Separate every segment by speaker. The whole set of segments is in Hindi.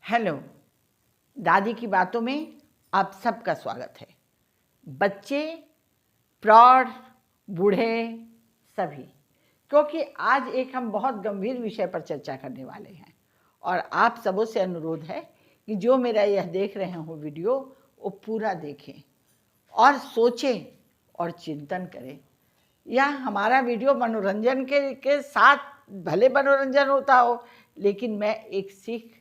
Speaker 1: हेलो, दादी की बातों में आप सबका स्वागत है। बच्चे, प्रौढ़, बूढ़े, सभी, क्योंकि आज एक हम बहुत गंभीर विषय पर चर्चा करने वाले हैं और आप सबों से अनुरोध है कि जो मेरा यह देख रहे हो वीडियो वो पूरा देखें और सोचें और चिंतन करें। यह हमारा वीडियो मनोरंजन के साथ भले मनोरंजन होता हो, लेकिन मैं एक सीख,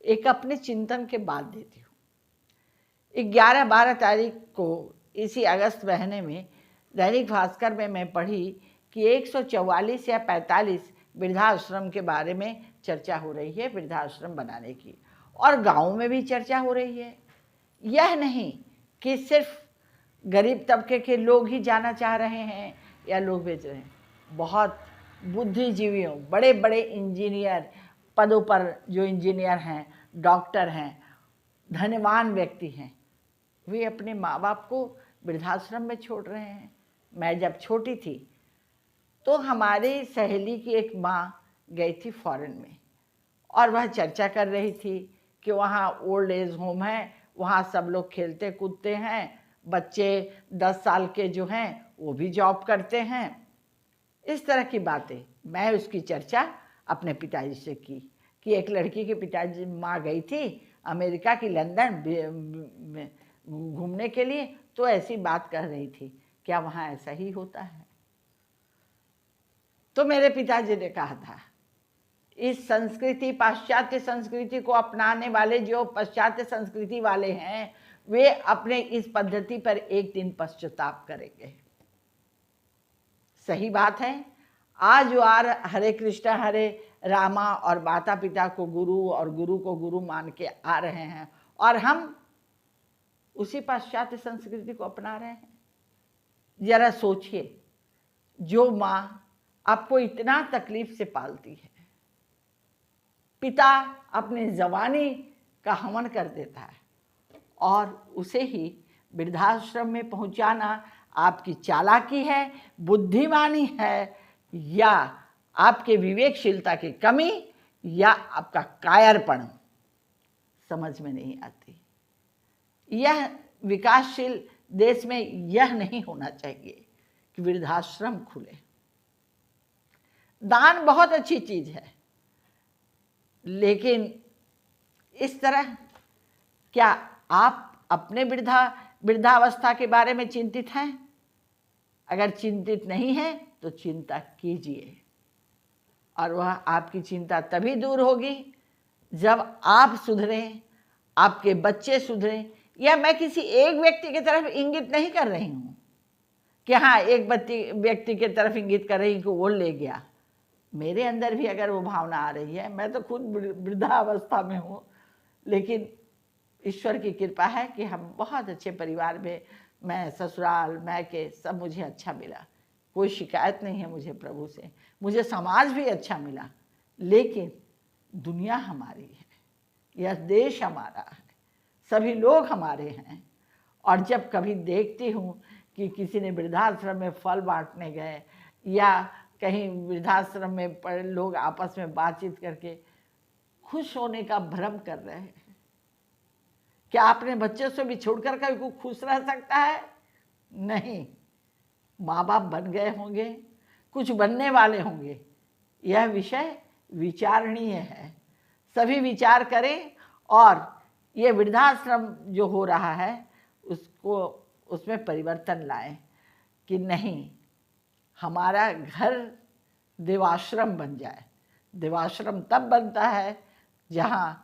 Speaker 1: एक अपने चिंतन के बाद देती हूँ। 11-12 तारीख को इसी अगस्त महीने में दैनिक भास्कर में मैं पढ़ी कि 144 या 45 वृद्धाश्रम के बारे में चर्चा हो रही है, वृद्धाश्रम बनाने की, और गाँव में भी चर्चा हो रही है। यह नहीं कि सिर्फ गरीब तबके के लोग ही जाना चाह रहे हैं या लोग बेच रहे हैं। बहुत बुद्धिजीवियों, बड़े बड़े इंजीनियर पदों पर जो इंजीनियर हैं, डॉक्टर हैं, धनवान व्यक्ति हैं, वे अपने माँ बाप को वृद्धाश्रम में छोड़ रहे हैं। मैं जब छोटी थी तो हमारी सहेली की एक माँ गई थी फॉरेन में और वह चर्चा कर रही थी कि वहाँ ओल्ड एज होम है, वहाँ सब लोग खेलते कूदते हैं, बच्चे 10 साल के जो हैं वो भी जॉब करते हैं। इस तरह की बातें मैं उसकी चर्चा अपने पिताजी से की कि एक लड़की के पिताजी माँ गई थी अमेरिका की लंदन घूमने के लिए, तो ऐसी बात कह रही थी, क्या वहाँ ऐसा ही होता है? तो मेरे पिताजी ने कहा था, इस संस्कृति, पाश्चात्य संस्कृति को अपनाने वाले जो पाश्चात्य संस्कृति वाले हैं, वे अपने इस पद्धति पर एक दिन पश्चाताप करेंगे। सही बात है। आज जो हरे कृष्ण हरे रामा और माता पिता को गुरु और गुरु को गुरु मान के आ रहे हैं और हम उसी पाश्चात्य संस्कृति को अपना रहे हैं। जरा सोचिए, जो माँ आपको इतना तकलीफ से पालती है, पिता अपनी जवानी का हवन कर देता है और उसे ही वृद्धाश्रम में पहुंचाना आपकी चालाकी है, बुद्धिमानी है, या आपके विवेकशीलता की कमी, या आपका कायरपन, समझ में नहीं आती। यह विकासशील देश में यह नहीं होना चाहिए कि वृद्धाश्रम खुले। दान बहुत अच्छी चीज है, लेकिन इस तरह क्या आप अपने वृद्धावस्था के बारे में चिंतित हैं? अगर चिंतित नहीं हैं तो चिंता कीजिए, और वह आपकी चिंता तभी दूर होगी जब आप सुधरें, आपके बच्चे सुधरें। या मैं किसी एक व्यक्ति की तरफ इंगित नहीं कर रही हूँ कि हाँ, एक व्यक्ति की तरफ इंगित कर रही हूँ कि वो ले गया। मेरे अंदर भी अगर वो भावना आ रही है, मैं तो खुद वृद्धावस्था में हूँ, लेकिन ईश्वर की कृपा है कि हम बहुत अच्छे परिवार में, मैं ससुराल मैके सब मुझे अच्छा मिला, कोई शिकायत नहीं है मुझे प्रभु से, मुझे समाज भी अच्छा मिला। लेकिन दुनिया हमारी है, यह देश हमारा है, सभी लोग हमारे हैं। और जब कभी देखती हूँ कि किसी ने वृद्धाश्रम में फल बांटने गए या कहीं वृद्धाश्रम में पड़े लोग आपस में बातचीत करके खुश होने का भ्रम कर रहे हैं, क्या अपने बच्चों से भी छोड़कर कभी कोई खुश रह सकता है? नहीं। माँ बाप बन गए होंगे, कुछ बनने वाले होंगे, यह विषय विचारणीय है। सभी विचार करें और ये वृद्धाश्रम जो हो रहा है उसमें परिवर्तन लाएं कि नहीं, हमारा घर देवाश्रम बन जाए। देवाश्रम तब बनता है जहाँ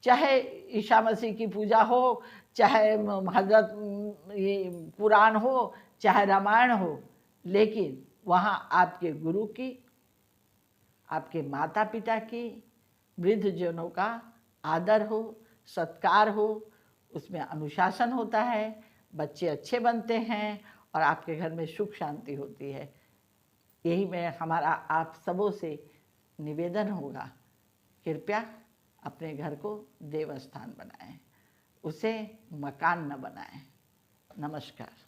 Speaker 1: चाहे ईसा मसीह की पूजा हो, चाहे हजरत कुरान हो, चाहे रामायण हो, लेकिन वहाँ आपके गुरु की, आपके माता पिता की, वृद्धजनों का आदर हो, सत्कार हो, उसमें अनुशासन होता है, बच्चे अच्छे बनते हैं और आपके घर में सुख शांति होती है। यही मैं हमारा आप सबों से निवेदन होगा, कृपया अपने घर को देवस्थान बनाएं, उसे मकान न बनाएं। नमस्कार।